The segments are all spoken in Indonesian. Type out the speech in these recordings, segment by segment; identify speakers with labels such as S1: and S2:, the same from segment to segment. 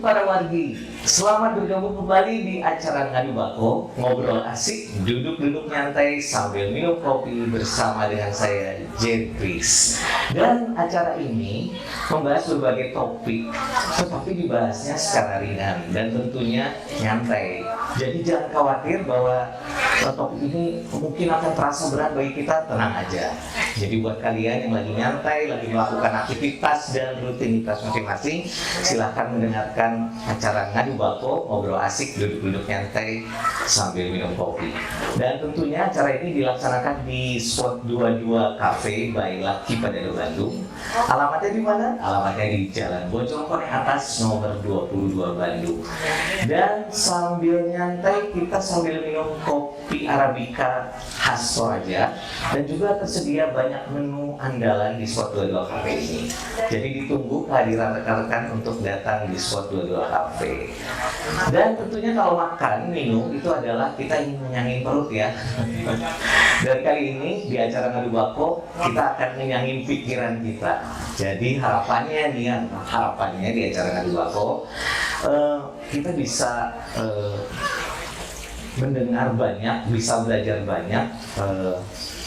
S1: para wargi, selamat bergabung kembali di acara Ngadu Bako, ngobrol asik, duduk-duduk nyantai sambil minum kopi bersama dengan saya, Jentris. Dan acara ini membahas berbagai topik, tetapi dibahasnya secara ringan dan tentunya nyantai. Jadi jangan khawatir bahwa topik ini mungkin akan terasa berat bagi kita, tenang aja. Jadi buat kalian yang lagi nyantai, lagi melakukan aktivitas dan rutinitas masing-masing, silahkan mendengarkan acara Ngadu Bako, ngobrol asik, duduk-duduk nyantai sambil minum kopi. Dan tentunya acara ini dilaksanakan di Spot 22 Cafe by Lucky Padado Bandung. Alamatnya di mana? Alamatnya di Jalan Bojongkoneng Atas nomor 22 Bandung. Dan sambil nyantai kita sambil minum kopi Arabica khas Toraja, dan juga tersedia banyak menu andalan di Spot 22 Cafe ini. Jadi ditunggu kehadiran rekan-rekan untuk datang di Spot 22 Cafe. Dan tentunya kalau makan, minum itu adalah kita ingin menyanyi perut ya. Dan kali ini di acara Ngadu Bako kita akan menyanyi pikiran kita. Jadi harapannya di acara Ngadu Bako kita bisa mendengar banyak, bisa belajar banyak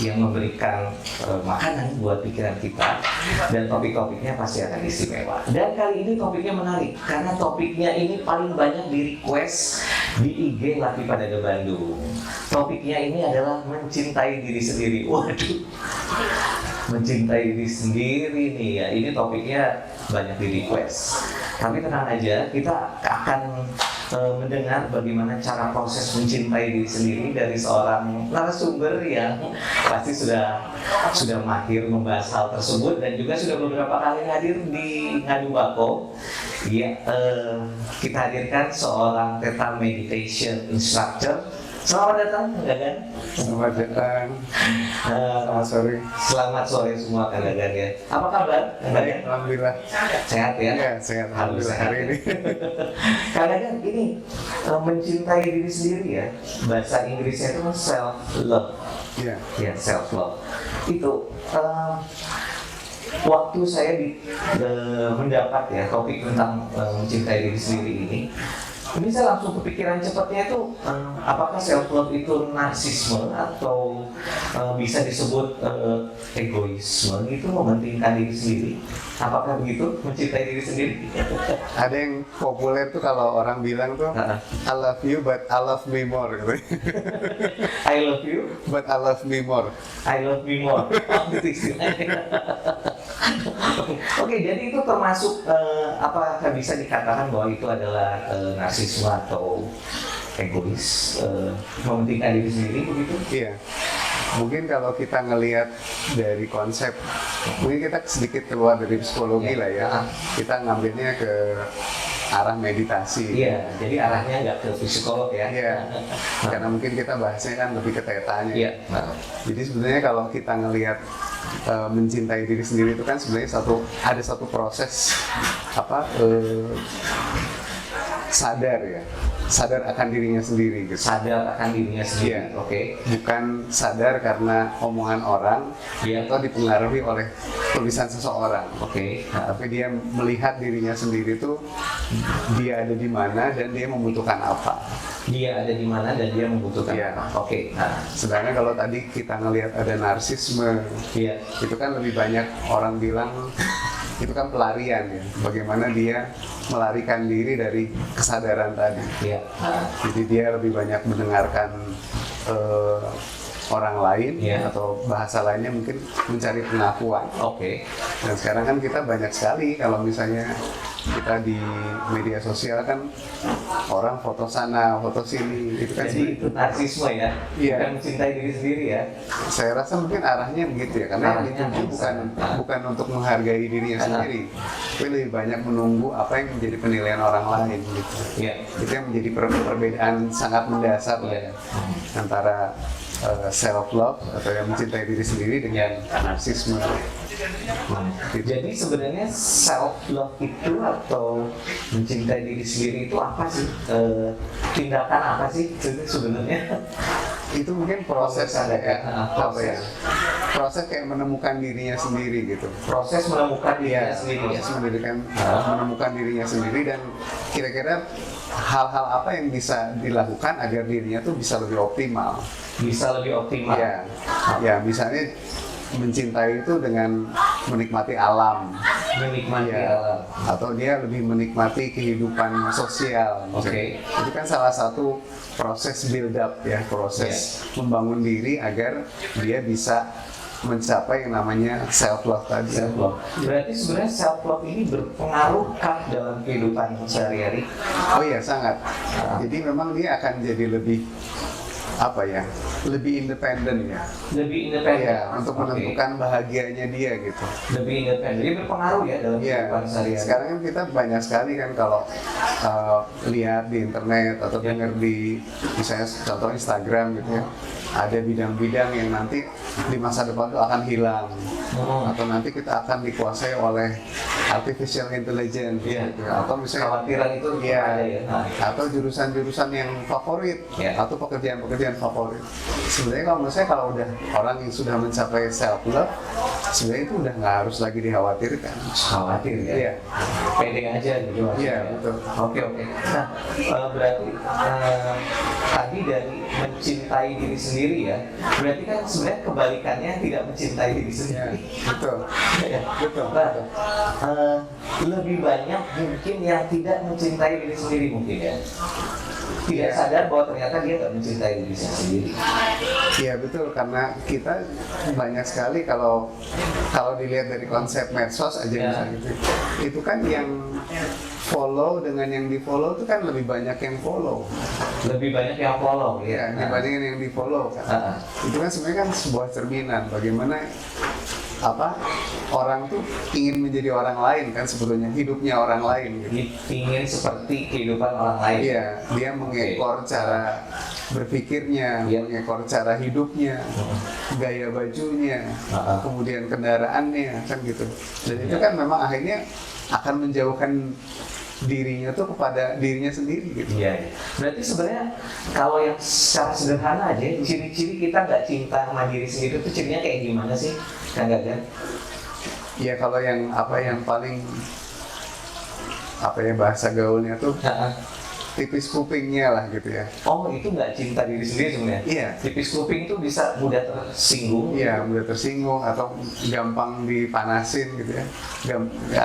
S1: yang memberikan makanan buat pikiran kita, dan topik-topiknya pasti akan istimewa. Dan kali ini topiknya menarik karena topiknya ini paling banyak di request di IG Lucky Padado Bandung. Topiknya ini adalah mencintai diri sendiri. Waduh, mencintai diri sendiri nih ya, ini topiknya banyak di request. Tapi tenang aja, kita akan mendengar bagaimana cara proses mencintai diri sendiri dari seorang narasumber yang pasti sudah mahir membahas hal tersebut dan juga sudah beberapa kali hadir di Ngadu Bako. Ya, kita hadirkan seorang Theta Meditation Instructor. Selamat datang, Kang Gagan.
S2: Selamat datang. Selamat sore.
S1: Selamat sore semua, Kang Gagan ya. Apa kabar, Kang Gagan?
S2: Alhamdulillah.
S1: Sehat ya?
S2: Ya, sehat.
S1: Harus sehat
S2: hari ini.
S1: Kang Gagan, ini mencintai diri sendiri ya. Bahasa Inggrisnya itu self love.
S2: Iya.
S1: Ya, self love. Itu waktu saya mendapat ya topik tentang mencintai diri sendiri ini saya langsung kepikiran cepatnya itu apakah self love itu narsisme atau bisa disebut egoisme gitu, mementingkan diri sendiri. Apakah begitu, mencintai diri sendiri?
S2: Ada yang populer tuh kalau orang bilang tuh I love you but I love me more gitu.
S1: I love you
S2: But I love me more.
S1: I love me more. Gitu istilahnya. Oke, jadi itu termasuk apakah bisa dikatakan bahwa itu adalah narsisme atau egois, mementingkan diri sendiri begitu?
S2: Iya. Mungkin kalau kita ngelihat dari konsep, mungkin kita sedikit keluar dari psikologi lah ya. Kita ngambilnya ke arah meditasi.
S1: Iya, jadi arahnya nggak ke psikolog ya.
S2: Iya. Karena mungkin kita bahasnya kan lebih ke tetanya.
S1: Iya.
S2: Jadi sebenarnya kalau kita ngelihat mencintai diri sendiri itu kan sebenarnya ada satu proses sadar akan dirinya sendiri gitu.
S1: Sadar akan dirinya sendiri.
S2: Iya.
S1: Oke.
S2: Bukan sadar karena omongan orang atau dipengaruhi oleh tulisan seseorang.
S1: Oke.
S2: Tapi dia melihat dirinya sendiri tuh dia ada di mana dan dia membutuhkan apa.
S1: Dia ada di mana dan dia membutuhkan apa. Oke.
S2: Sedangkan kalau tadi kita ngelihat ada narsisme, itu kan lebih banyak orang bilang itu kan pelarian ya. Bagaimana dia melarikan diri dari kesadaran tadi.
S1: Iya.
S2: Jadi dia lebih banyak mendengarkan orang lain atau bahasa lainnya mungkin mencari pengakuan.
S1: Oke.
S2: Dan sekarang kan kita banyak sekali kalau misalnya kita di media sosial kan orang foto sana, foto sini, itu kan.
S1: Jadi itu narsisme ya, bukan mencintai diri sendiri ya.
S2: Saya rasa mungkin arahnya begitu ya, karena yang dituju bukan untuk menghargai dirinya sendiri, tapi lebih banyak menunggu apa yang menjadi penilaian orang lain gitu. Itu yang menjadi perbedaan sangat mendasar ya antara self love atau yang mencintai diri sendiri dengan narsisme.
S1: Jadi sebenarnya self love itu atau mencintai diri sendiri itu apa sih? Tindakan apa sih sebenarnya?
S2: Itu mungkin proses proses kayak menemukan dirinya sendiri gitu.
S1: Proses menemukan dirinya sendiri.
S2: Proses menemukan dirinya sendiri dan kira-kira hal-hal apa yang bisa dilakukan agar dirinya tuh bisa lebih optimal.
S1: Bisa lebih optimal.
S2: Ya misalnya mencintai itu dengan menikmati alam,
S1: Menikmati
S2: ya,
S1: alam.
S2: atau dia lebih menikmati kehidupan sosial.
S1: Oke.
S2: Itu kan salah satu proses build up ya, proses membangun diri agar dia bisa mencapai yang namanya self love tadi.
S1: Self love. Berarti sebenarnya self love ini berpengaruhkah dalam kehidupan sehari-hari?
S2: Oh iya, sangat. Jadi memang dia akan jadi lebih apa ya, lebih independen ya.
S1: Lebih independen.
S2: Ya, untuk menentukan bahagianya dia gitu.
S1: Lebih independen. Jadi berpengaruh ya dalam
S2: Iya,
S1: kehidupan sehari-hari.
S2: sekarang kan kita banyak sekali kan kalau lihat di internet atau dengar di misalnya contoh Instagram gitu ya, ada bidang-bidang yang nanti di masa depan itu akan hilang, atau nanti kita akan dikuasai oleh artificial intelligence gitu, atau misalnya
S1: Kekhawatiran itu ada ya.
S2: atau jurusan-jurusan yang favorit atau pekerjaan-pekerjaan favorit. Sebenarnya kalau menurut saya, kalau udah orang yang sudah mencapai self love, sebenarnya itu udah nggak harus lagi dikhawatirkan.
S1: Khawatir ya.
S2: Iya.
S1: Pede aja gitu.
S2: Iya, betul.
S1: Oke. Nah, berarti tadi dari mencintai diri sendiri ya. Berarti kan sebenarnya kebalikannya tidak mencintai diri
S2: Iya,
S1: sendiri.
S2: betul.
S1: Ya.
S2: Betul.
S1: Nah, lebih banyak mungkin yang tidak mencintai diri sendiri mungkin ya. Tidak sadar bahwa ternyata dia nggak mencintai diri sendiri.
S2: Iya betul, karena kita banyak sekali kalau dilihat dari konsep medsos aja misalnya gitu, itu kan yang follow dengan yang di follow itu kan lebih banyak yang follow.
S1: Lebih banyak yang follow ya.
S2: Dibandingin yang di follow kan. Itu kan sebenarnya kan sebuah cerminan bagaimana orang tuh ingin menjadi orang lain kan, sebetulnya hidupnya orang lain gitu.
S1: Ingin seperti kehidupan orang lain.
S2: Iya, dia mengekor cara berpikirnya, mengekor cara hidupnya, gaya bajunya, kemudian kendaraannya kan gitu. Dan itu kan memang akhirnya akan menjauhkan dirinya tuh kepada dirinya sendiri gitu.
S1: Iya. Berarti sebenarnya kalau yang secara sederhana aja, ciri-ciri kita nggak cinta sama diri sendiri itu cirinya kayak gimana sih, Kang Gagan?
S2: Ya kalau yang paling bahasa gaulnya tuh tipis kupingnya lah gitu ya.
S1: Oh, itu nggak cinta diri sendiri sebenarnya?
S2: Iya.
S1: Tipis kuping itu bisa mudah tersinggung.
S2: Iya, mudah tersinggung atau gampang dipanasin gitu ya.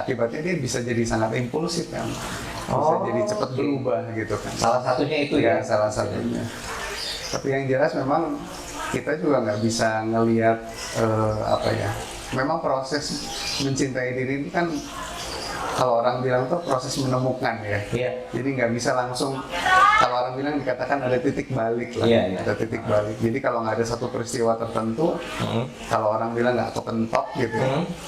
S2: Akibatnya dia bisa jadi sangat impulsif kan. Bisa jadi cepat berubah gitu kan.
S1: Salah satunya itu ya?
S2: Salah satunya. Tapi yang jelas memang kita juga nggak bisa ngelihat memang proses mencintai diri itu kan, kalau orang bilang tuh proses menemukan ya.
S1: Iya.
S2: Jadi nggak bisa langsung, kalau orang bilang dikatakan ada titik balik lah.
S1: Iya.
S2: Ada titik balik. Jadi kalau nggak ada satu peristiwa tertentu, kalau orang bilang nggak kepentok gitu,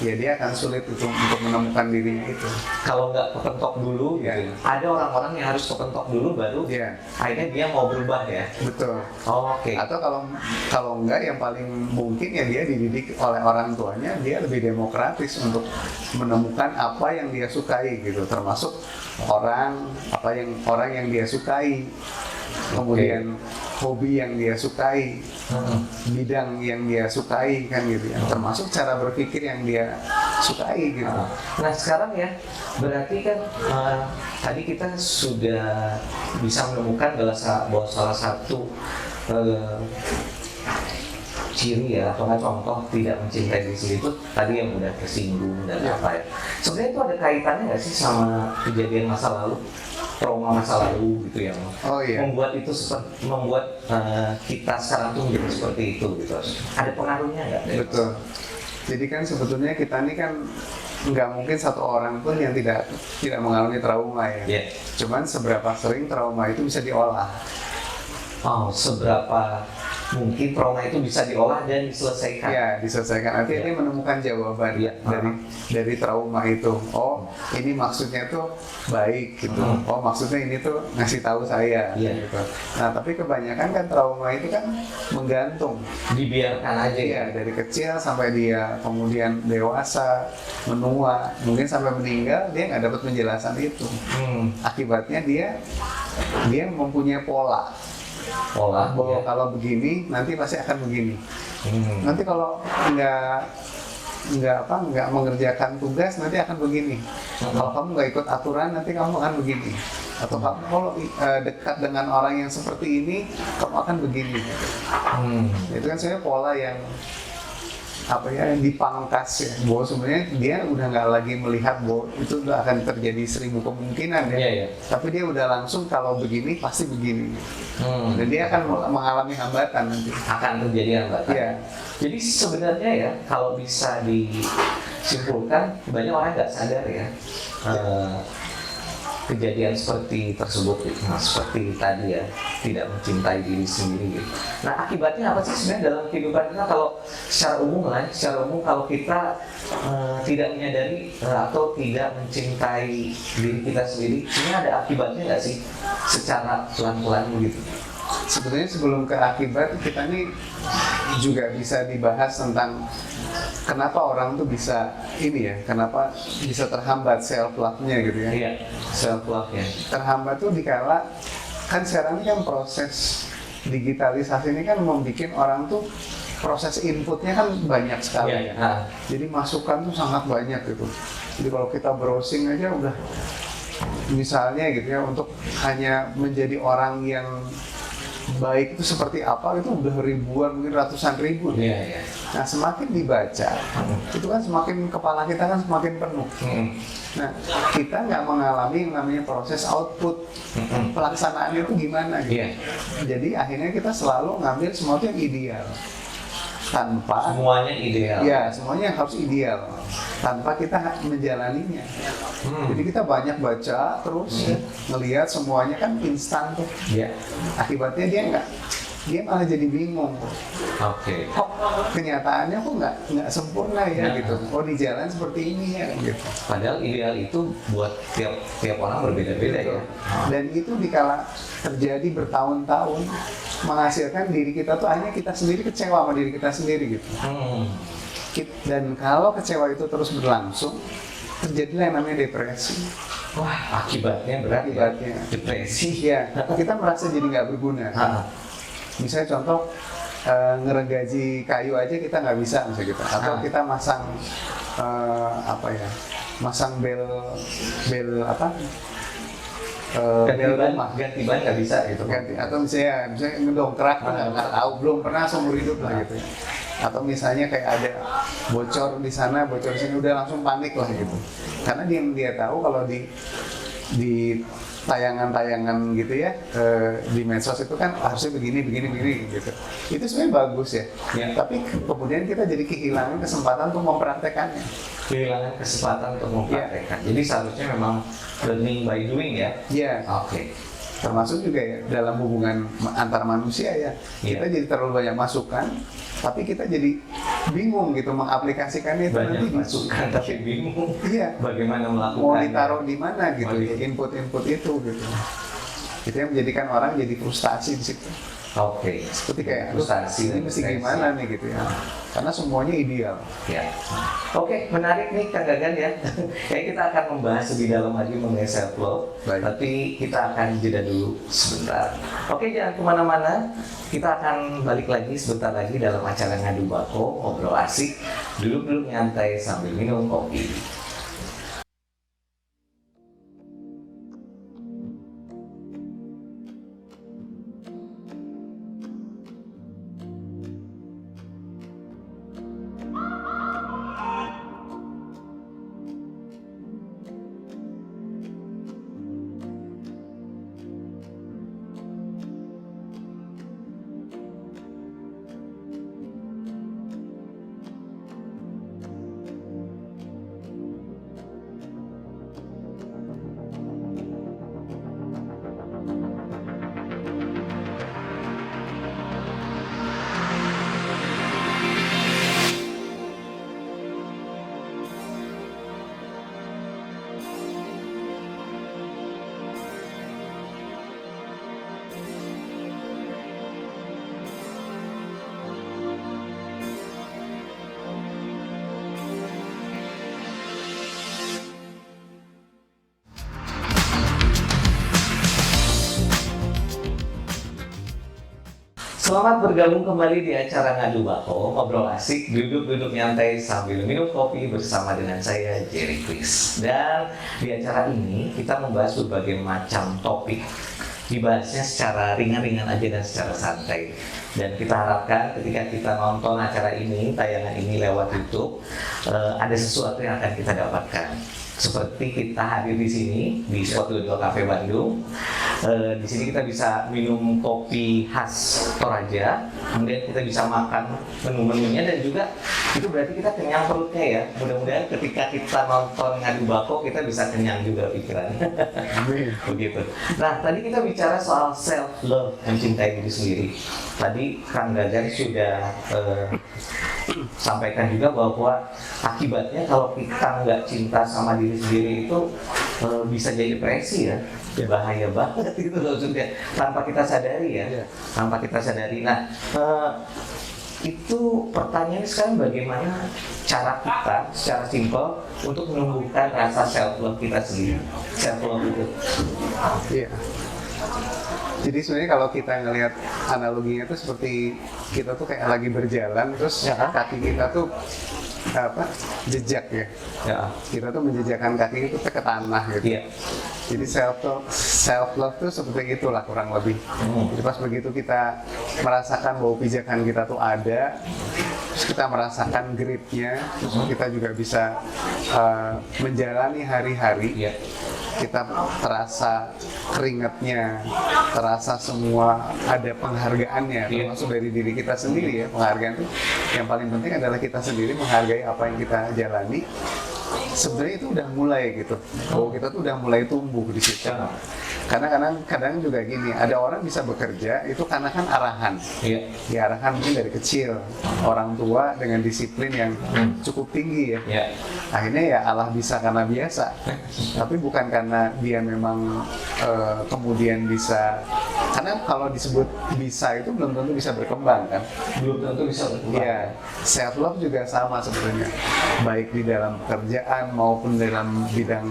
S2: ya dia akan sulit untuk menemukan dirinya itu.
S1: Kalau nggak kepentok dulu, gitu. Ada orang-orang yang harus kepentok dulu baru akhirnya dia mau berubah ya.
S2: Betul.
S1: Oke.
S2: Atau kalau nggak, yang paling mungkin ya dia dididik oleh orang tuanya, dia lebih demokratis untuk menemukan apa yang dia sukai gitu, termasuk orang yang dia sukai, kemudian hobi yang dia sukai, bidang yang dia sukai kan gitu ya, termasuk cara berpikir yang dia sukai gitu.
S1: Nah sekarang ya, berarti kan tadi kita sudah bisa menemukan bahwa salah satu ciri ya, atau contoh tidak mencintai diri sendiri itu tadi yang mudah tersinggung dan apa ya. Sebenarnya itu ada kaitannya nggak sih sama kejadian masa lalu, trauma masa lalu gitu yang membuat kita sekarang tuh menjadi seperti itu gitu. Ada pengaruhnya nggak?
S2: Betul. Jadi kan sebetulnya kita ini kan nggak mungkin satu orang pun yang tidak mengalami trauma ya. Cuman seberapa sering trauma itu bisa diolah.
S1: Oh, seberapa mungkin trauma itu bisa diolah dan diselesaikan.
S2: Ya, diselesaikan. Artinya dia menemukan jawaban dari trauma itu. Oh, ini maksudnya tuh baik gitu. Oh, maksudnya ini tuh ngasih tahu saya gitu. Nah, tapi kebanyakan kan trauma itu kan menggantung.
S1: Dibiarkan aja
S2: ya. Dari kecil sampai dia kemudian dewasa, menua, mungkin sampai meninggal, dia nggak dapat penjelasan itu. Akibatnya dia mempunyai pola bahwa kalau begini nanti pasti akan begini. Nanti kalau nggak nggak mengerjakan tugas nanti akan begini. Kalau kamu nggak ikut aturan nanti kamu akan begini. Atau kamu kalau dekat dengan orang yang seperti ini kamu akan begini. Itu kan sebenarnya pola yang yang dipangkas ya, bahwa sebenarnya dia udah nggak lagi melihat bahwa itu udah akan terjadi 1000 kemungkinan ya. Tapi dia udah langsung kalau begini pasti begini. Dan dia akan mengalami hambatan nanti.
S1: Akan terjadi hambatan.
S2: Iya.
S1: Jadi sebenarnya ya kalau bisa disimpulkan banyak orang nggak sadar ya. Kejadian seperti tersebut, seperti tadi ya, tidak mencintai diri sendiri. Nah akibatnya apa sih sebenarnya dalam kehidupan kita kalau secara umum kalau kita tidak menyadari atau tidak mencintai diri kita sendiri, ini ada akibatnya nggak sih secara pelan-pelan begitu?
S2: Sebetulnya sebelum ke akibat kita nih juga bisa dibahas tentang kenapa orang tuh bisa kenapa bisa terhambat self love-nya gitu ya.
S1: Iya, self love-nya.
S2: Terhambat tuh dikala kan sekarang ini kan proses digitalisasi ini kan membuat orang tuh proses inputnya kan banyak sekali. Jadi masukan tuh sangat banyak gitu. Jadi kalau kita browsing aja udah misalnya gitu ya, untuk hanya menjadi orang yang baik itu seperti apa itu udah ribuan, mungkin ratusan ribu. Nah semakin dibaca itu kan semakin kepala kita kan semakin penuh. Nah kita nggak mengalami yang namanya proses output, pelaksanaannya itu gimana gitu. Jadi akhirnya kita selalu ngambil sesuatu yang ideal tanpa
S1: semuanya ideal.
S2: Ya semuanya harus ideal tanpa kita menjalaninya. Jadi kita banyak baca terus ngelihat semuanya kan instan tuh. Akibatnya dia malah jadi bingung. Kok kenyataannya kok nggak sempurna ya gitu. Oh di jalan seperti ini ya gitu.
S1: Padahal ideal itu buat tiap orang berbeda-beda ya.
S2: Dan itu dikala terjadi bertahun-tahun menghasilkan diri kita tuh akhirnya kita sendiri kecewa sama diri kita sendiri gitu. Dan kalau kecewa itu terus berlangsung terjadilah yang namanya depresi.
S1: Wah akibatnya berat. Depresi
S2: ya. Kita merasa jadi nggak berguna. Misalnya contoh ngeregaji kayu aja kita nggak bisa misalnya gitu. Atau kita masang masang bel
S1: ganti ban nggak bisa gitu.
S2: Atau misalnya ngedongkrak nggak tahu, belum pernah seumur hidup lah gitu ya. Atau misalnya kayak ada bocor di sana, bocor di sini, udah langsung panik lah gitu. Karena dia tahu kalau di tayangan-tayangan gitu ya, di medsos itu kan harusnya begini gitu. Itu sebenarnya bagus ya. Tapi kemudian kita jadi kehilangan kesempatan untuk mempraktekannya. Jadi seharusnya memang learning by doing ya. Termasuk juga ya dalam hubungan antar manusia ya. Kita jadi terlalu banyak masukan, tapi kita jadi bingung gitu mengaplikasikannya itu
S1: banyak
S2: nanti
S1: masukan tapi bingung bagaimana melakukannya.
S2: Mau ditaruh di mana gitu input itu gitu. Itu yang menjadikan orang jadi frustasi di situ. Seperti kayak frustasi ini mesti gimana nih gitu ya. Karena semuanya ideal.
S1: Menarik nih Kang Gagan ya. Kayak kita akan membahas lebih dalam lagi mengenai self love. Tapi kita akan jeda dulu sebentar. Jangan kemana-mana. Kita akan balik lagi sebentar lagi dalam acara Ngadu Bako, ngobrol asik, duduk-duduk nyantai sambil minum kopi. Selamat bergabung kembali di acara Ngadu Bako, ngobrol asik, duduk-duduk nyantai sambil minum kopi bersama dengan saya, Jerry Chris. Dan di acara ini kita membahas berbagai macam topik, dibahasnya secara ringan-ringan aja dan secara santai. Dan kita harapkan ketika kita nonton acara ini, tayangan ini lewat YouTube, ada sesuatu yang akan kita dapatkan. Seperti kita hadir di sini di Spot 22 Cafe Bandung. Di sini kita bisa minum kopi khas Toraja, kemudian kita bisa makan menu-menunya dan juga itu berarti kita kenyang perutnya ya. Mudah-mudahan ketika kita nonton Ngadu Bako kita bisa kenyang juga pikirannya. Begitu. Nah, tadi kita bicara soal self love, mencintai diri sendiri. Tadi Kang Dadan sudah sampaikan juga bahwa akibatnya kalau kita nggak cinta sama diri sendiri itu bisa jadi depresi ya. Bahaya banget itu maksudnya tanpa kita sadari ya, tanpa kita sadari. Nah, itu pertanyaannya sekarang bagaimana cara kita secara simpel untuk menumbuhkan rasa self love kita sendiri, self love itu.
S2: Iya. Jadi sebenarnya kalau kita ngelihat analoginya tuh seperti kita tuh kayak lagi berjalan terus kaki kita tuh jejak ya. Kita tuh menjejakkan kaki itu ke tanah gitu. Jadi self love tuh seperti itulah kurang lebih. Jadi pas begitu kita merasakan bahwa pijakan kita tuh ada, terus kita merasakan gripnya, terus kita juga bisa menjalani hari-hari. Kita terasa keringatnya, terasa semua ada penghargaannya, termasuk dari diri kita sendiri ya. Penghargaan itu yang paling penting adalah kita sendiri menghargai apa yang kita jalani. Sebenarnya itu udah mulai gitu, bahwa kita tuh udah mulai tumbuh di situ. Karena kadang juga gini, ada orang bisa bekerja itu karena kan arahan, diarahkan mungkin dari kecil, orang tua dengan disiplin yang cukup tinggi ya. Akhirnya ya Allah bisa karena biasa, tapi bukan karena dia memang kemudian bisa. Karena kalau disebut bisa itu belum tentu bisa berkembang kan?
S1: Belum tentu bisa berkembang.
S2: Iya, self love juga sama sebenarnya, baik di dalam pekerjaan maupun dalam bidang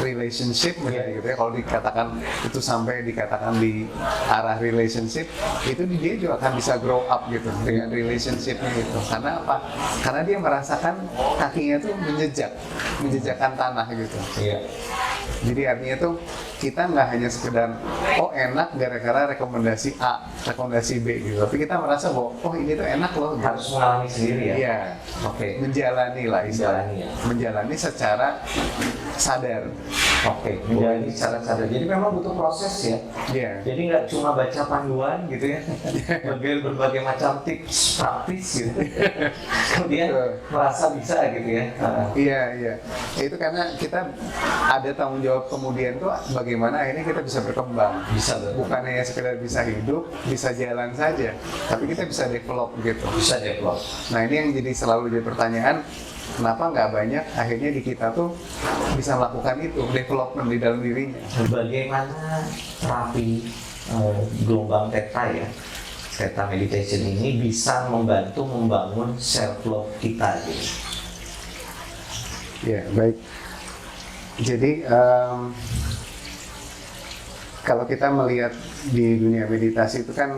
S2: relationship misalnya gitu ya. Kalau dikatakan itu sampai dikatakan di arah relationship, itu dia juga akan bisa grow up gitu dengan relationshipnya gitu. Karena apa? Karena dia merasakan kakinya tuh menjejakkan tanah gitu. Jadi artinya tuh kita nggak hanya sekedar enak gara-gara rekomendasi A, rekomendasi B gitu, tapi kita merasa bahwa ini tuh enak loh.
S1: Harus mengalami sendiri ya.
S2: Iya. Menjalani lah istilahnya. Menjalani secara sadar.
S1: Menjalani secara sadar. Jadi memang butuh proses ya. Jadi nggak cuma baca panduan gitu ya. Berbagai macam tips praktis gitu. Kemudian merasa bisa gitu ya.
S2: Iya. Itu karena kita ada tanggung jawab kemudian tuh bagaimana akhirnya kita bisa berkembang. Bukan hanya sekedar bisa hidup, bisa jalan saja, tapi kita bisa develop gitu. Nah ini yang jadi selalu jadi pertanyaan, kenapa nggak banyak akhirnya di kita tuh bisa melakukan itu, development di dalam dirinya.
S1: Bagaimana terapi gelombang theta ya, theta meditation ini bisa membantu membangun self love kita gitu.
S2: Ya, baik. Jadi kalau kita melihat di dunia meditasi itu kan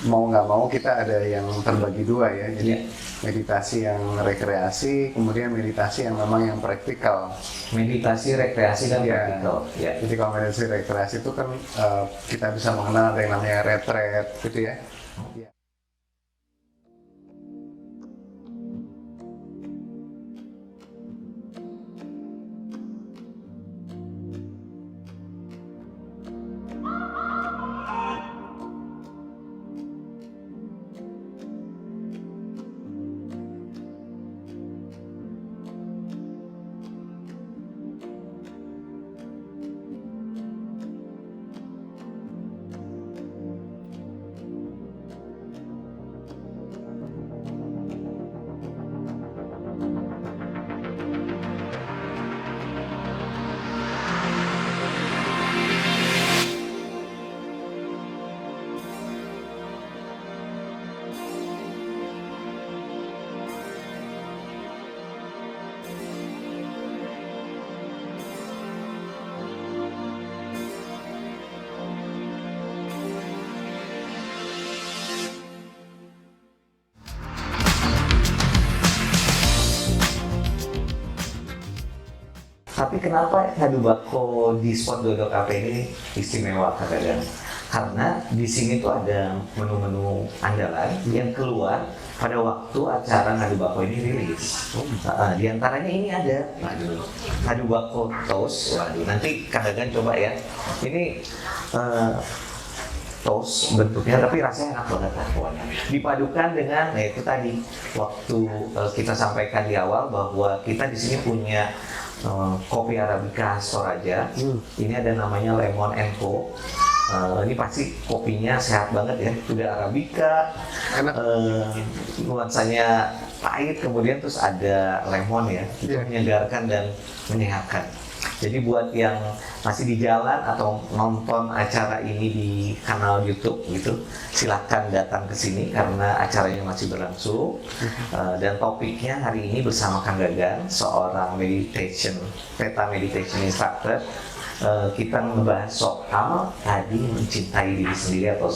S2: mau nggak mau kita ada yang terbagi dua ya. Jadi meditasi yang rekreasi, kemudian meditasi yang memang yang praktikal.
S1: Meditasi, rekreasi, dan praktikal.
S2: Jadi kalau meditasi rekreasi itu kan kita bisa mengenal ada yang namanya retreat gitu ya.
S1: Tapi kenapa ngadu bako di Spot Dodo Cafe ini istimewa kadang-kadang? Karena di sini tuh ada menu-menu andalan yang keluar pada waktu acara ngadu bako ini rilis. Di antaranya ini ada, ngadu bako toast. Waduh, nanti kadang-kadang coba ya. Ini toast bentuknya, tapi rasanya enak banget lah pokoknya. Dipadukan dengan, itu tadi waktu kita sampaikan di awal bahwa kita di sini punya kopi Arabica khas Toraja. Ini ada namanya Lemon & Co. Ini pasti kopinya sehat banget ya, udah Arabica, nuansanya pahit, kemudian terus ada lemon ya, itu menyegarkan dan menyehatkan. Jadi buat yang masih di jalan atau nonton acara ini di kanal YouTube gitu, silahkan datang ke sini karena acaranya masih berlangsung. Dan topiknya hari ini bersama Kang Gagan, seorang Theta meditation instructor. Kita membahas soal tadi mencintai diri sendiri atau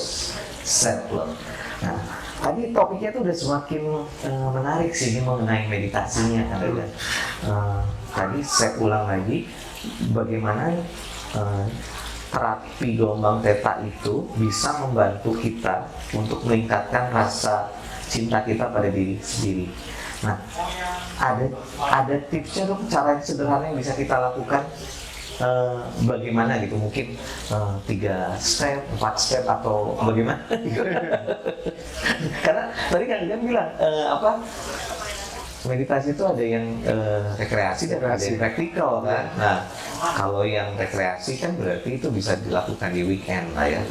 S1: self love. Nah, tadi topiknya tuh udah semakin menarik sih mengenai meditasinya Kang Gagan. Tadi saya ulang lagi, bagaimana terapi gelombang Theta itu bisa membantu kita untuk meningkatkan rasa cinta kita pada diri sendiri. Nah, ada tipsnya tuh, cara yang sederhana yang bisa kita lakukan. Bagaimana gitu, mungkin 3 step, 4 step atau bagaimana? Karena tadi kan bilang meditasi itu ada yang rekreasi dan ada yang praktikal kan. Nah, kalau yang rekreasi kan berarti itu bisa dilakukan di weekend lah ya.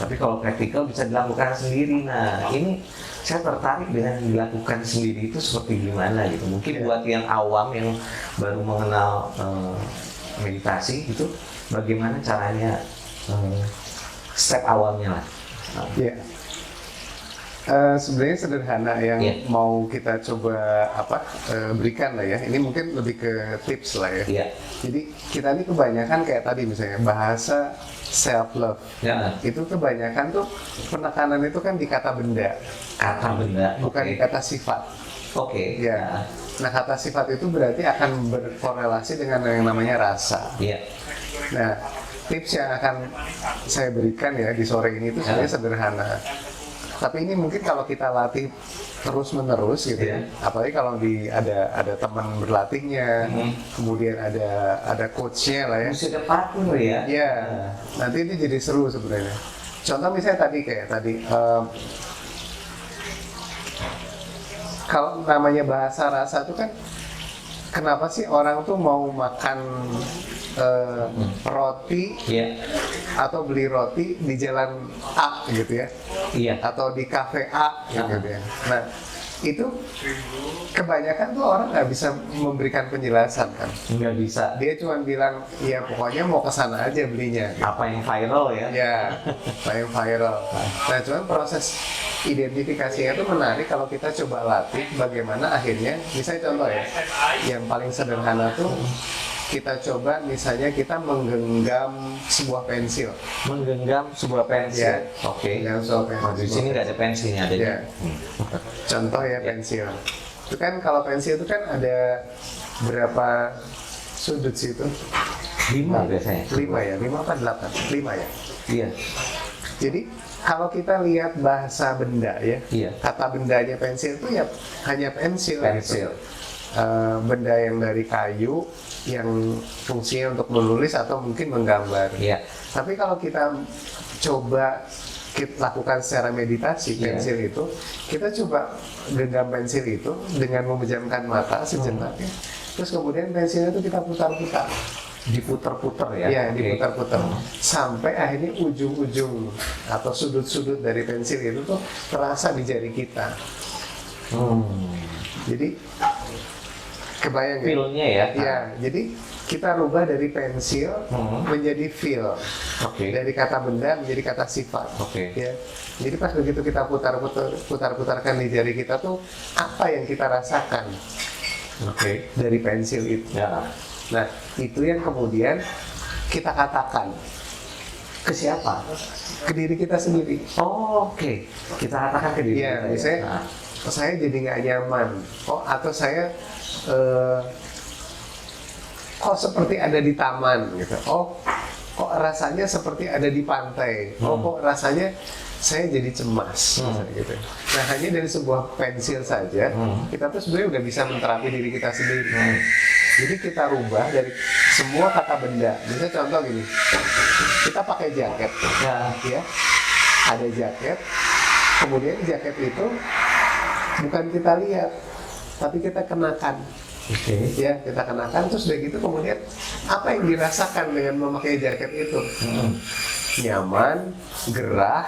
S1: Tapi kalau praktikal bisa dilakukan sendiri. Nah, ini saya tertarik dengan dilakukan sendiri itu seperti gimana gitu. Mungkin buat yang awam yang baru mengenal meditasi itu, bagaimana caranya, step awalnya lah.
S2: Sebenarnya sederhana yang mau kita coba berikan lah ya. Ini mungkin lebih ke tips lah ya. Jadi kita ini kebanyakan kayak tadi misalnya bahasa self love. Itu kebanyakan tuh penekanan itu kan di kata benda.
S1: Kata benda,
S2: bukan di kata sifat. Nah, kata sifat itu berarti akan berkorelasi dengan yang namanya rasa. Nah, tips yang akan saya berikan ya di sore ini itu sebenarnya sederhana. Tapi ini mungkin kalau kita latih terus-menerus gitu ya. Apalagi kalau ada teman berlatihnya, kemudian ada coachnya lah ya.
S1: Mesti ada partner ya.
S2: Nanti ini jadi seru sebenarnya. Contoh misalnya kayak tadi. Kalau namanya bahasa rasa itu kan, kenapa sih orang tuh mau makan roti atau beli roti di jalan A gitu ya, atau di kafe A gitu ya. Nah, itu kebanyakan tuh orang nggak bisa memberikan penjelasan kan.
S1: Nggak bisa.
S2: Dia cuma bilang, ya pokoknya mau kesana aja belinya. Gitu.
S1: Apa yang viral ya?
S2: Apa yang viral. Nah, cuman proses identifikasinya itu menarik kalau kita coba latih bagaimana akhirnya, misalnya contoh ya, yang paling sederhana tuh kita coba misalnya kita menggenggam sebuah pensil.
S1: Menggenggam sebuah pensil.
S2: Menggenggam sebuah pensil.
S1: Di sini nggak ada pensilnya, ada.
S2: Contoh ya pensil. Itu kan kalau pensil itu kan ada berapa sudut sih itu?
S1: 5 biasanya.
S2: 5 apa 8? 5 ya. Jadi kalau kita lihat bahasa benda ya, kata bendanya pensil itu ya hanya pensil. Benda yang dari kayu yang fungsinya untuk menulis atau mungkin menggambar. Tapi kalau kita coba lakukan secara meditasi pensil itu, kita coba genggam pensil itu dengan memejamkan mata sejenak, terus kemudian pensilnya itu kita putar-putar.
S1: Diputar-putar ya?
S2: Diputar-putar sampai akhirnya ujung-ujung atau sudut-sudut dari pensil itu tuh terasa di jari kita. Jadi kebayang
S1: feel-nya ya?
S2: Jadi kita rubah dari pensil menjadi feel, dari kata benda menjadi kata sifat. Jadi pas begitu kita putar-putarkan di jari kita tuh apa yang kita rasakan dari pensil itu. Nah, itu yang kemudian kita katakan ke siapa? Ke diri kita sendiri.
S1: Kita katakan ke diri kita.
S2: Misalnya, saya jadi nggak nyaman. Atau saya kok seperti ada di taman gitu. Oh, kok rasanya seperti ada di pantai. Oh, kok rasanya saya jadi cemas, misalnya gitu. Nah, hanya dari sebuah pensil saja, kita tuh sebenarnya udah bisa menterapi diri kita sendiri. Jadi kita rubah dari semua kata benda. Misalnya contoh gini, kita pakai jaket, ya, ada jaket, kemudian jaket itu bukan kita lihat, tapi kita kenakan. Ya, kita kenakan, terus udah gitu kemudian apa yang dirasakan dengan memakai jaket itu? Nyaman, gerah,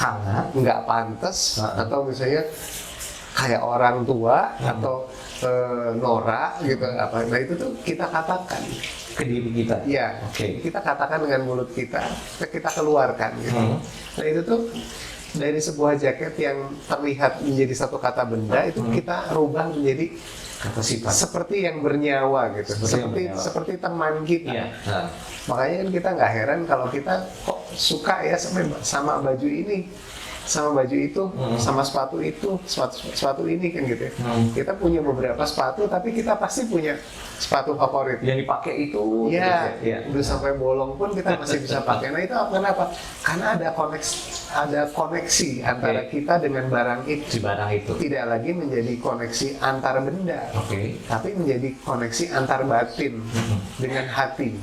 S2: hangat, nggak pantas, atau misalnya kayak orang tua atau norak gitu apa. Nah itu tuh kita katakan
S1: ke diri kita.
S2: Iya, kita katakan dengan mulut kita keluarkan gitu. Nah itu tuh dari sebuah jaket yang terlihat menjadi satu kata benda itu kita rubah menjadi
S1: kata sifat
S2: seperti yang bernyawa gitu, seperti teman kita.
S1: Iya.
S2: Makanya kan kita nggak heran kalau kita kok suka ya sama baju ini, sama baju itu, sama sepatu itu, sepatu ini kan gitu ya. Kita punya beberapa sepatu, tapi kita pasti punya sepatu favorit.
S1: Yang dipakai itu,
S2: ya, udah sampai bolong pun kita masih bisa pakai. Nah itu kenapa? Karena ada koneksi antara kita dengan barang itu.
S1: Di barang itu.
S2: Tidak lagi menjadi koneksi antar benda, tapi menjadi koneksi antar batin dengan hati.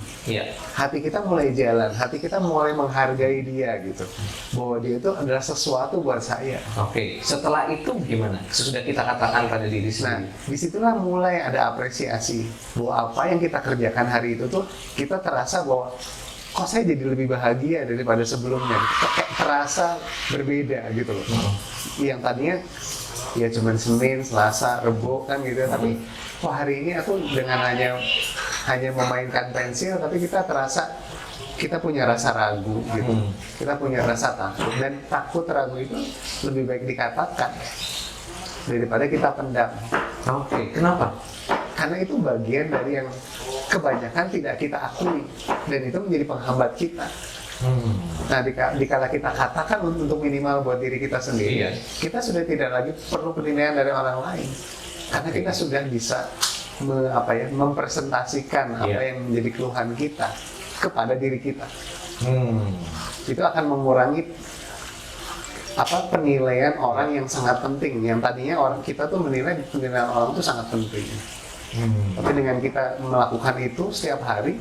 S2: Hati kita mulai jalan, hati kita mulai menghargai dia gitu. Bahwa dia itu adalah sesuatu buat saya.
S1: Setelah itu gimana? Sudah kita katakan pada diri sendiri.
S2: Nah, disitulah mulai ada apresiasi bahwa apa yang kita kerjakan hari itu tuh kita terasa bahwa kok saya jadi lebih bahagia daripada sebelumnya. Kayak terasa berbeda gitu loh. Yang tadinya ya cuman Senin, Selasa, Rebo kan gitu. Tapi kok hari ini aku dengan hanya memainkan pensil, tapi kita terasa kita punya rasa ragu gitu. Kita punya rasa takut, dan takut ragu itu lebih baik dikatakan daripada kita pendam.
S1: Kenapa?
S2: Karena itu bagian dari yang kebanyakan tidak kita akui, dan itu menjadi penghambat kita. Nah, dikala kita katakan untuk minimal buat diri kita sendiri, kita sudah tidak lagi perlu penilaian dari orang lain, karena kita sudah bisa mempresentasikan apa yang menjadi keluhan kita kepada diri kita. Itu akan mengurangi penilaian orang yang sangat penting. Yang tadinya orang kita tuh penilaian orang itu sangat penting. Tapi dengan kita melakukan itu setiap hari,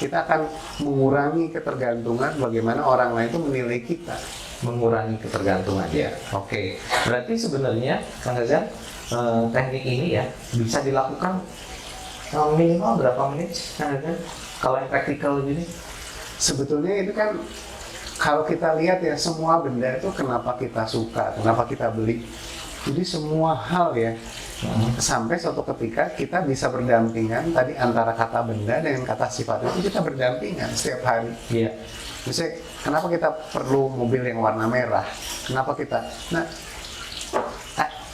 S2: kita akan mengurangi ketergantungan bagaimana orang lain itu menilai kita.
S1: Mengurangi ketergantungan. Berarti sebenarnya Kang Zazan, teknik ini ya bisa dilakukan minimal berapa menit Kang Zazan? Kalau yang praktikal gini?
S2: Sebetulnya itu kan kalau kita lihat ya, semua benda itu kenapa kita suka, kenapa kita beli. Jadi semua hal ya, sampai suatu ketika kita bisa berdampingan tadi antara kata benda dengan kata sifat itu kita berdampingan setiap hari. Misalnya kenapa kita perlu mobil yang warna merah? Kenapa kita? Nah,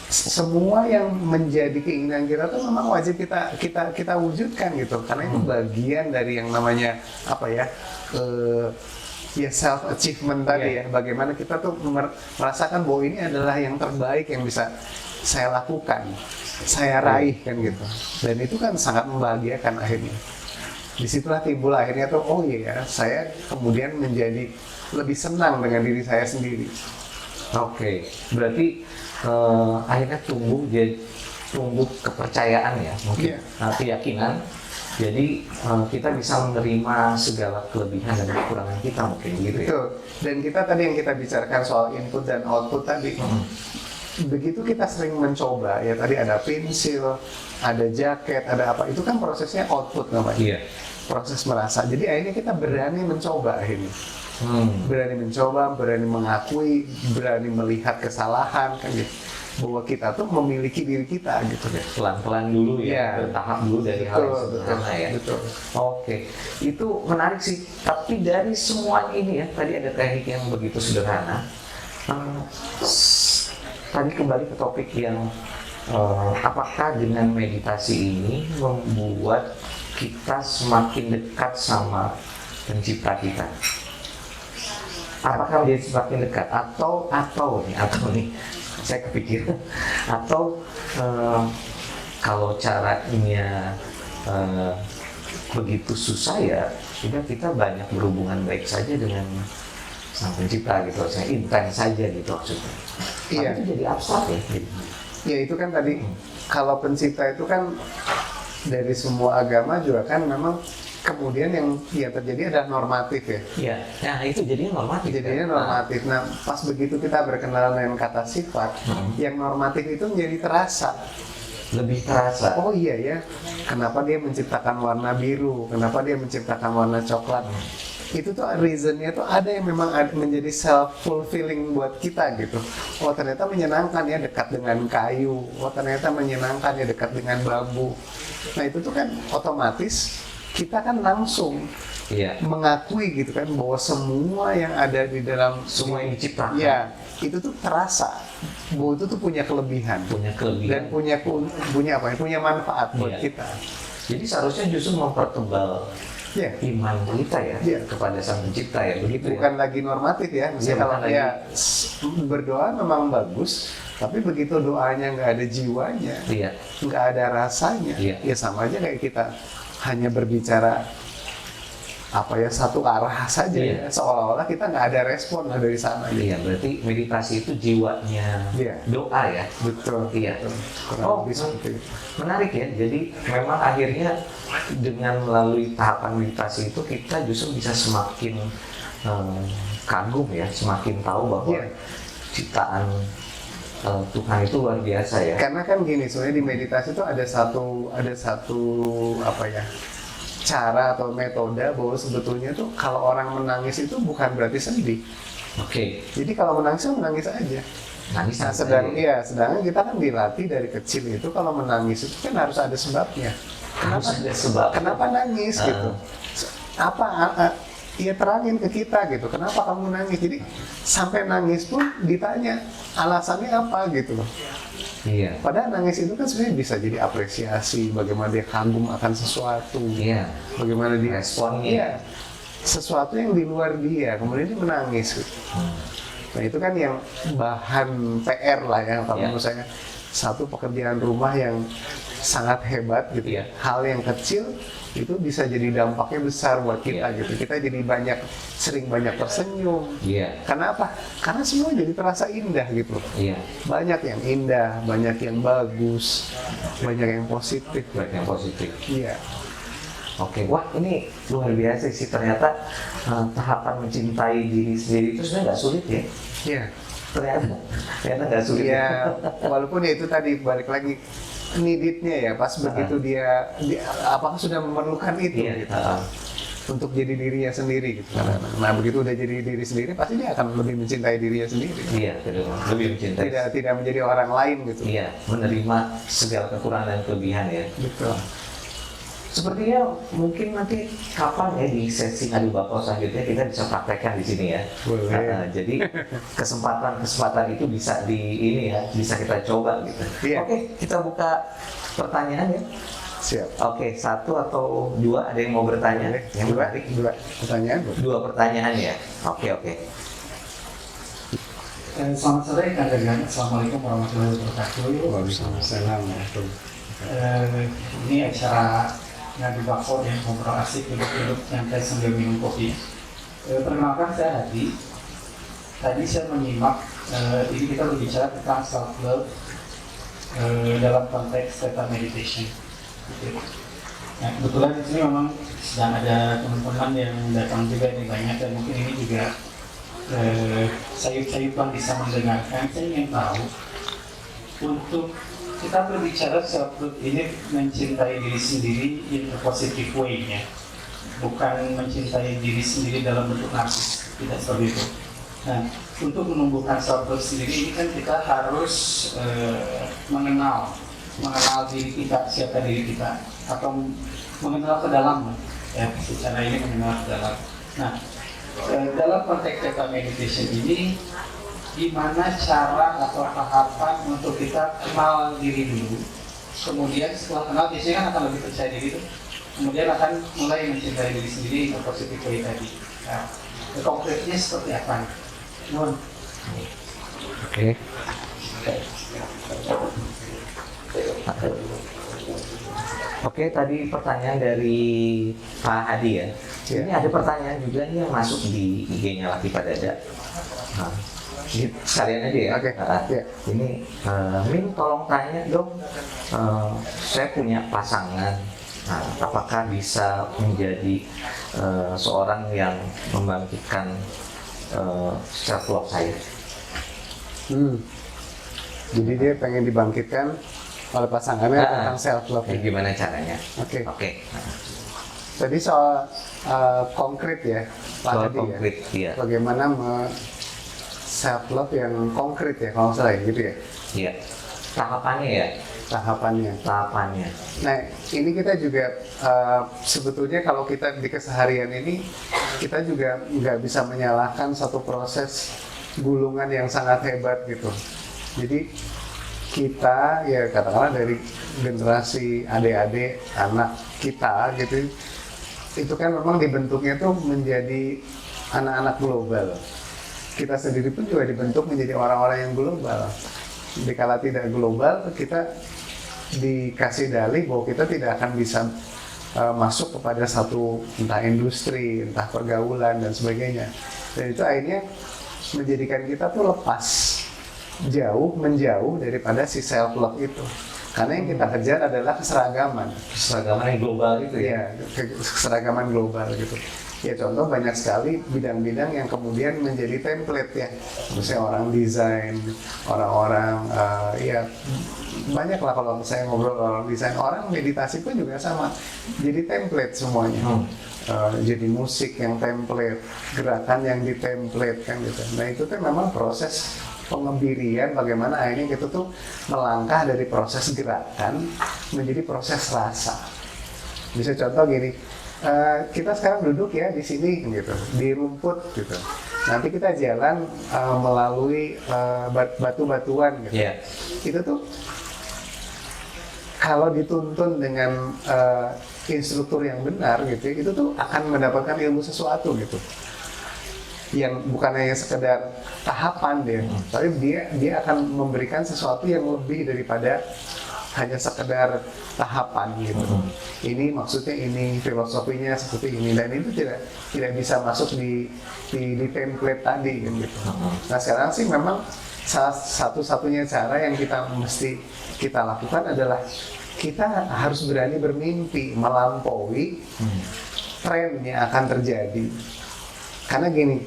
S2: semua yang menjadi keinginan kita tuh memang wajib kita wujudkan gitu, karena itu bagian dari yang namanya self achievement tadi ya. Bagaimana kita tuh merasakan bahwa ini adalah yang terbaik yang bisa saya lakukan, saya raih kan gitu. Dan itu kan sangat membahagiakan akhirnya. Disitulah timbul akhirnya tuh saya kemudian menjadi lebih senang dengan diri saya sendiri.
S1: Berarti akhirnya tumbuh kepercayaan ya, mungkin keyakinan. Jadi kita bisa menerima segala kelebihan dan kekurangan kita, mungkin gitu ya.
S2: Betul. Dan kita tadi yang kita bicarakan soal input dan output tadi, begitu kita sering mencoba ya, tadi ada pensil, ada jaket, ada apa, itu kan prosesnya output namanya. Proses merasa. Jadi akhirnya kita berani mencoba akhirnya. Berani mencoba, berani mengakui, berani melihat kesalahan kan gitu. Bahwa kita tuh memiliki diri kita gitu ya.
S1: Pelan-pelan dulu ya, bertahap dulu dari hal yang sederhana ya. Itu menarik sih. Tapi dari semua ini ya, tadi ada teknik yang begitu sederhana. Tadi kembali ke topik yang apakah dengan meditasi ini membuat kita semakin dekat sama pencipta kita? Apakah dia semakin dekat atau nih saya kepikiran atau kalau caranya begitu susah ya, sehingga kita banyak berhubungan baik saja dengan sang pencipta gitu, maksudnya intens saja gitu maksudnya.
S2: Iya.
S1: Tapi itu jadi abstrak ya. Gitu.
S2: Ya itu kan tadi, kalau pencipta itu kan dari semua agama juga kan memang kemudian yang terjadi adalah normatif ya.
S1: Iya. Nah itu jadinya normatif.
S2: Jadinya
S1: kan?
S2: normatif. Nah pas begitu kita berkenalan dengan kata sifat, yang normatif itu menjadi terasa.
S1: Lebih terasa.
S2: Oh iya ya, kenapa dia menciptakan warna biru, kenapa dia menciptakan warna coklat. Itu tuh reasonnya tuh ada yang memang menjadi self-fulfilling buat kita gitu. Oh ternyata menyenangkan ya dekat dengan kayu, oh ternyata menyenangkan ya dekat dengan bambu. Nah itu tuh kan otomatis kita kan langsung
S1: Iya.
S2: mengakui gitu kan bahwa semua yang ada di dalam
S1: Semua yang diciptakan.
S2: ya itu tuh terasa bahwa itu tuh punya kelebihan
S1: Punya
S2: dan
S1: kelebihan.
S2: punya apa ya, punya manfaat buat
S1: Iya.
S2: kita.
S1: Jadi seharusnya justru mempertebal
S2: Ya,
S1: iman kita ya
S2: Iya.
S1: kepada sang pencipta ya, begitu
S2: bukan
S1: ya.
S2: lagi normatif ya. Misalnya
S1: Iya,
S2: kalau
S1: bukan
S2: ya berdoa memang bagus, tapi begitu doanya nggak ada jiwanya,
S1: Iya.
S2: nggak ada rasanya,
S1: Iya.
S2: ya sama aja kayak kita hanya berbicara apa ya satu arah saja
S1: Iya.
S2: ya, seolah-olah kita nggak ada respon lah dari sana. Gitu.
S1: Iya, berarti meditasi itu jiwanya
S2: Iya.
S1: doa ya.
S2: Betul.
S1: Iya.
S2: Kurang
S1: Oh,
S2: lebih seperti itu.
S1: menarik ya. Jadi memang akhirnya dengan melalui tahapan meditasi itu kita justru bisa semakin kagum ya, semakin tahu bahwa
S2: Iya.
S1: ciptaan Tuhan itu luar biasa ya.
S2: Karena kan gini, sebenarnya di meditasi itu ada satu apa ya cara atau metode bahwa sebetulnya tuh kalau orang menangis itu bukan berarti sedih.
S1: Oke.
S2: Jadi kalau menangis menangis aja.
S1: Nangis
S2: Nah,
S1: santai.
S2: sedangkan kita kan dilatih dari kecil itu kalau menangis itu kan harus ada sebabnya.
S1: Harus ada sebab.
S2: Kenapa nangis gitu? Apa ya terangin ke kita gitu. Kenapa kamu nangis? Jadi sampai nangis pun ditanya alasannya apa gitu.
S1: Iya.
S2: Padahal nangis itu kan sebenarnya bisa jadi apresiasi, bagaimana dia kagum akan sesuatu,
S1: Iya.
S2: bagaimana dia
S1: Responnya.
S2: iya, sesuatu yang di luar dia, kemudian dia menangis. Gitu. Nah itu kan yang bahan PR lah ya, kalau
S1: Iya.
S2: menurut saya satu pekerjaan rumah yang sangat hebat gitu.
S1: Iya.
S2: Hal yang kecil itu bisa jadi dampaknya besar buat kita
S1: Iya.
S2: gitu. Kita jadi sering banyak tersenyum.
S1: Iya.
S2: Karena apa? Karena semua jadi terasa indah gitu.
S1: Iya.
S2: Banyak yang indah, banyak yang bagus, banyak yang positif.
S1: Baik yang positif.
S2: Iya.
S1: Oke, wah ini luar biasa sih ternyata tahapan mencintai diri sendiri itu sebenarnya nggak sulit ya.
S2: Iya.
S1: Ternyata nggak sulit.
S2: Iya, walaupun ya itu tadi balik lagi needed-nya ya, pas begitu dia apakah sudah memerlukan itu
S1: Iya.
S2: gitu. Untuk jadi dirinya sendiri gitu. Nah, begitu udah jadi diri sendiri pasti dia akan lebih mencintai dirinya sendiri.
S1: Iya, lebih mencintai.
S2: Tidak menjadi orang lain gitu.
S1: Iya, menerima segala kekurangan dan kelebihan ya.
S2: Betul.
S1: Sepertinya mungkin nanti kapan ya di sesi adu bako selanjutnya kita bisa praktekkan di sini ya.
S2: Boleh.
S1: Jadi kesempatan itu bisa bisa kita coba gitu.
S2: Iya.
S1: Oke, kita buka pertanyaan ya.
S2: Siap.
S1: Oke, satu atau dua ada yang mau bertanya? Yang
S2: Dua
S1: menarik.
S2: pertanyaan.
S1: Dua pertanyaan ya. Oke.
S3: Selamat sore Kak Dagan, Assalamualaikum warahmatullahi wabarakatuh.
S2: Waalaikumsalam.
S3: Ini acara ngadu bako yang ngobrol asik, duduk-duduk nyantai sambil minum kopi. Perkenalkan saya Hadi. Tadi saya menyimak, ini kita berbicara tentang self love dalam konteks theta meditation. Gitu. Nah, kebetulan di sini memang sedang ada teman-teman yang datang juga nih banyak, dan mungkin ini juga sayup-sayupan bisa mendengarkan. Saya ingin tahu, untuk kita berbicara self love ini mencintai diri sendiri in a positive way-nya, bukan mencintai diri sendiri dalam bentuk narsis, tidak seperti itu. Nah, untuk menumbuhkan self love sendiri ini kan kita harus mengenal diri kita, siapa diri kita, atau mengenal ke dalam, ya secara ini mengenal ke dalam. Nah, dalam konteks theta meditation ini, gimana cara atau tahapan untuk kita kenal diri dulu, kemudian setelah kenal biasanya kan akan lebih percaya diri itu, kemudian akan mulai mencintai diri sendiri ke positif way tadi. Nah, konkretnya seperti apa? Mohon.
S1: Oke, Oke, tadi pertanyaan dari Pak Hadi ya.
S2: Ya.
S1: Ini ada pertanyaan juga nih yang masuk di IG-nya Laki Pada Dada. Nah, ini sekalian aja ya.
S2: Oke, ya.
S1: Ini Min tolong tanya dong, saya punya pasangan. Nah, apakah bisa menjadi seorang yang membangkitkan self love saya?
S2: Jadi dia pengen dibangkitkan oleh pasangannya tentang self love.
S1: Gimana caranya?
S2: Oke.
S1: Oke.
S2: Tadi soal konkret ya, Pak
S1: Soal
S2: Hadi
S1: konkret,
S2: ya.
S1: iya.
S2: Bagaimana self love yang konkret ya, kalau nggak salah ya, gitu ya,
S1: Iya. Tahapannya ya.
S2: tahapannya.
S1: Tahapannya.
S2: Nah, ini kita juga sebetulnya kalau kita di keseharian ini, kita juga nggak bisa menyalahkan satu proses gulungan yang sangat hebat gitu. Jadi kita ya katakanlah dari generasi adik-adik anak kita gitu, itu kan memang dibentuknya tuh menjadi anak-anak global. Kita sendiri pun juga dibentuk menjadi orang-orang yang global. Dikala tidak global, kita dikasih dalih bahwa kita tidak akan bisa masuk kepada satu entah industri, entah pergaulan dan sebagainya. Dan itu akhirnya menjadikan kita tuh lepas, menjauh daripada si self love itu. Karena yang kita kejar adalah keseragaman.
S1: Keseragaman yang global gitu ya.
S2: Iya, keseragaman global gitu. Ya contoh banyak sekali bidang-bidang yang kemudian menjadi template ya. Misalnya orang desain, orang-orang ya banyak lah kalau saya ngobrol orang desain, orang meditasi pun juga sama. Jadi template semuanya. Jadi musik yang template, gerakan yang di template kan gitu. Nah itu kan memang proses pengebirian bagaimana akhirnya kita tuh melangkah dari proses gerakan menjadi proses rasa. Bisa contoh gini, kita sekarang duduk ya di sini gitu, di rumput gitu. Nanti kita jalan melalui batu-batuan gitu.
S1: Iya.
S2: Itu tuh kalau dituntun dengan instruktur yang benar gitu, itu tuh akan mendapatkan ilmu sesuatu gitu. Yang bukan hanya sekedar tahapan dia, tapi dia akan memberikan sesuatu yang lebih daripada hanya sekedar tahapan gitu. Ini maksudnya ini, filosofinya seperti ini, dan itu tidak bisa masuk di template tadi gitu. Nah sekarang sih memang satu-satunya cara yang kita mesti kita lakukan adalah kita harus berani bermimpi melampaui tren yang akan terjadi. Karena gini,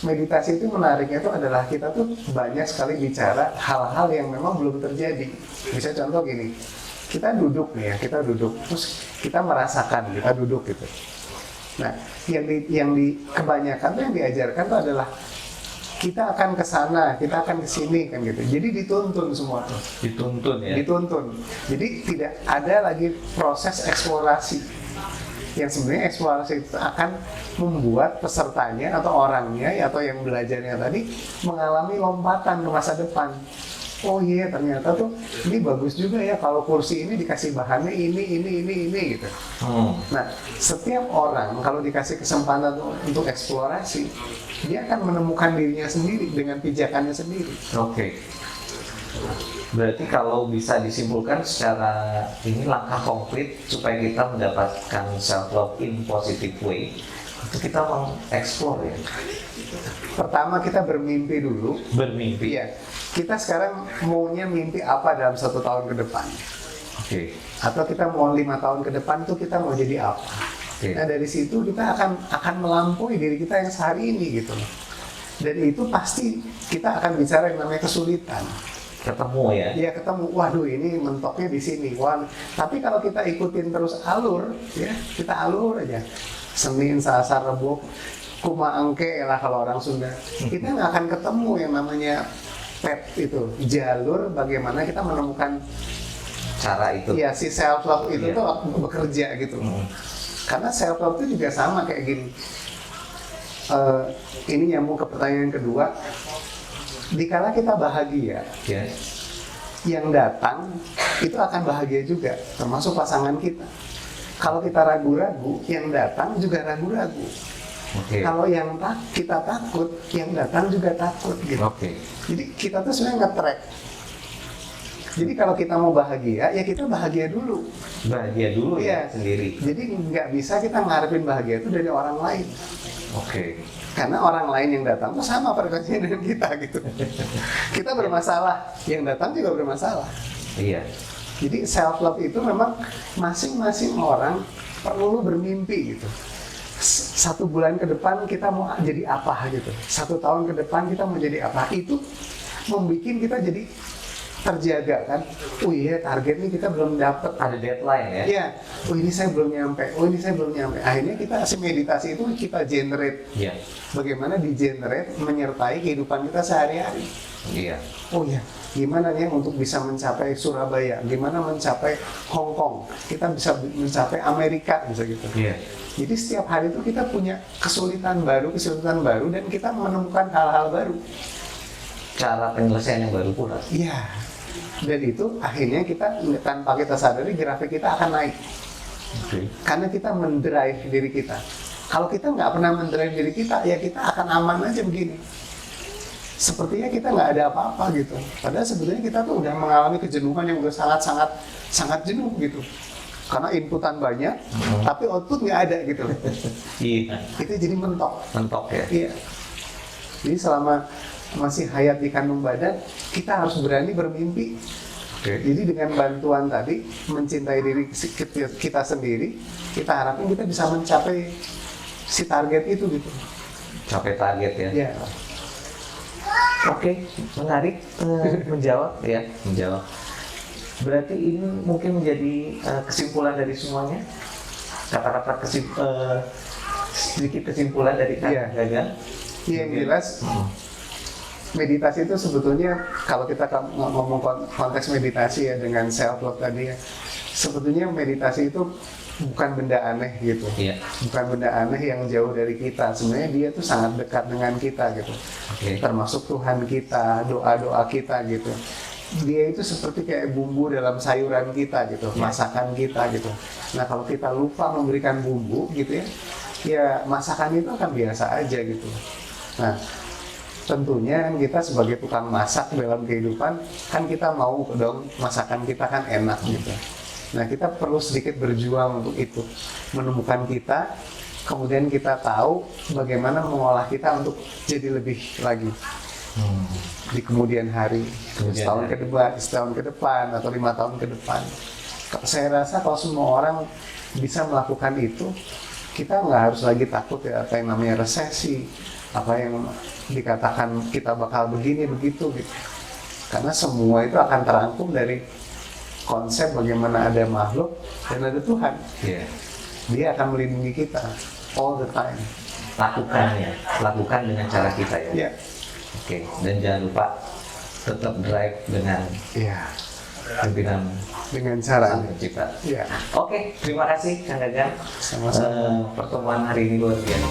S2: meditasi itu menariknya itu adalah kita tuh banyak sekali bicara hal-hal yang memang belum terjadi. Bisa contoh gini, kita duduk nih ya, kita duduk, terus kita merasakan, kita duduk gitu. Nah, yang di kebanyakan tuh yang diajarkan tuh adalah kita akan ke sana, kita akan ke sini kan gitu. Jadi dituntun semua tuh.
S1: Dituntun ya.
S2: Dituntun. Jadi tidak ada lagi proses eksplorasi. Yang sebenarnya eksplorasi itu akan membuat pesertanya atau orangnya atau yang belajarnya tadi mengalami lompatan ke masa depan. Oh iya, ternyata tuh ini bagus juga ya kalau kursi ini dikasih bahannya ini gitu. Nah, setiap orang kalau dikasih kesempatan untuk eksplorasi, dia akan menemukan dirinya sendiri dengan pijakannya sendiri.
S1: Oke. Berarti kalau bisa disimpulkan secara ini langkah konkret supaya kita mendapatkan self love in positive way, itu kita mengeksplor ya.
S2: Pertama kita bermimpi dulu.
S1: Bermimpi.
S2: Iya. Kita sekarang maunya mimpi apa dalam 1 tahun ke depan?
S1: Oke.
S2: Atau kita mau 5 tahun ke depan tuh kita mau jadi apa?
S1: Oke.
S2: Nah dari situ kita akan melampaui diri kita yang sehari ini gitu. Dan itu pasti kita akan bicara yang namanya kesulitan.
S1: Ketemu ya.
S2: Iya ketemu, waduh ini mentoknya di sini. Wah, tapi kalau kita ikutin terus alur, ya kita alur aja. Senin, Selasa, Rabu, kumaangke lah kalau orang Sunda. Kita nggak akan ketemu yang namanya itu jalur bagaimana kita menemukan
S1: Cara itu.
S2: ya si self love itu
S1: Iya.
S2: tuh bekerja gitu. Karena self love itu juga sama kayak gini. Ini nyambung ke pertanyaan kedua. Dikala kita bahagia,
S1: Ya.
S2: yang datang itu akan bahagia juga, termasuk pasangan kita. Kalau kita ragu-ragu, yang datang juga ragu-ragu.
S1: Oke.
S2: Kalau yang kita takut, yang datang juga takut gitu.
S1: Oke.
S2: Jadi kita tuh sebenarnya nge-track. Jadi kalau kita mau bahagia, ya kita bahagia dulu.
S1: Bahagia dulu ya
S2: Iya.
S1: sendiri.
S2: Jadi nggak bisa kita ngarepin bahagia itu dari orang lain.
S1: Oke.
S2: Karena orang lain yang datang tuh sama frekuensinya dengan kita gitu. Kita bermasalah, yang datang juga bermasalah.
S1: Iya.
S2: Jadi self love itu memang masing-masing orang perlu bermimpi gitu. 1 bulan ke depan kita mau jadi apa gitu. 1 tahun ke depan kita mau jadi apa. Itu membuat kita jadi terjaga kan. Oh iya, target ini kita belum dapat.
S1: Ada deadline ya.
S2: Iya. Oh ini saya belum nyampe. Oh ini saya belum nyampe. Akhirnya kita si meditasi itu kita generate.
S1: Iya.
S2: Bagaimana di generate menyertai kehidupan kita sehari-hari.
S1: Iya.
S2: Oh iya, gimana nih untuk bisa mencapai Surabaya, gimana mencapai Hong Kong, kita bisa mencapai Amerika, bisa gitu.
S1: Iya.
S2: Jadi setiap hari itu kita punya kesulitan baru, dan kita menemukan hal-hal baru.
S1: Cara penyelesaian yang baru pula.
S2: Iya. Dan itu akhirnya kita tanpa kita sadari grafik kita akan naik.
S1: Oke.
S2: Karena kita mendrive diri kita. Kalau kita nggak pernah mendrive diri kita, ya kita akan aman aja begini. Sepertinya kita nggak ada apa-apa gitu. Padahal sebetulnya kita tuh udah mengalami kejenuhan yang udah sangat jenuh gitu. Karena inputan banyak, tapi output nggak ada gitu.
S1: Iya.
S2: Itu jadi mentok.
S1: Mentok ya.
S2: Iya. Jadi selama masih hayat di kandung badan, kita harus berani bermimpi.
S1: Oke.
S2: Jadi dengan bantuan tadi, mencintai diri kita sendiri, kita harapin kita bisa mencapai si target itu gitu.
S1: Capai target ya.
S2: Iya.
S1: Oke, menarik menjawab ya, menjawab. Berarti ini mungkin menjadi kesimpulan dari semuanya. Kata-kata sedikit kesimpulan dari Kang
S2: Iya.
S1: Gagang.
S2: Iya, yang jelas meditasi itu sebetulnya kalau kita ngomong konteks meditasi ya dengan self love tadi ya, sebetulnya meditasi itu bukan benda aneh gitu.
S1: Iya.
S2: Bukan benda aneh yang jauh dari kita. Sebenarnya dia tuh sangat dekat dengan kita gitu.
S1: Oke.
S2: Termasuk Tuhan kita, doa-doa kita gitu. Dia itu seperti kayak bumbu dalam sayuran kita gitu, masakan kita gitu. Nah kalau kita lupa memberikan bumbu gitu ya masakan itu akan biasa aja gitu. Nah tentunya kita sebagai tukang masak dalam kehidupan kan kita mau dong masakan kita kan enak gitu. Nah kita perlu sedikit berjuang untuk itu, menemukan kita, kemudian kita tahu bagaimana mengolah kita untuk jadi lebih lagi di kemudian hari, setahun ke depan atau 5 tahun ke depan. Saya rasa kalau semua orang bisa melakukan itu, kita nggak harus lagi takut ya apa yang namanya resesi, apa yang dikatakan kita bakal begini begitu gitu. Karena semua itu akan terangkum dari konsep bagaimana ada makhluk dan ada Tuhan.
S1: Iya.
S2: Dia akan melindungi kita all the time.
S1: Lakukan dengan cara kita ya.
S2: Iya.
S1: Oke, dan jangan lupa tetap drive dengan pimpinan
S2: Dengan cara
S1: Sang Pencipta.
S2: Iya.
S1: Oke, terima kasih Kang Gagang.
S2: Sama-sama.
S1: Pertemuan hari ini luar biasa.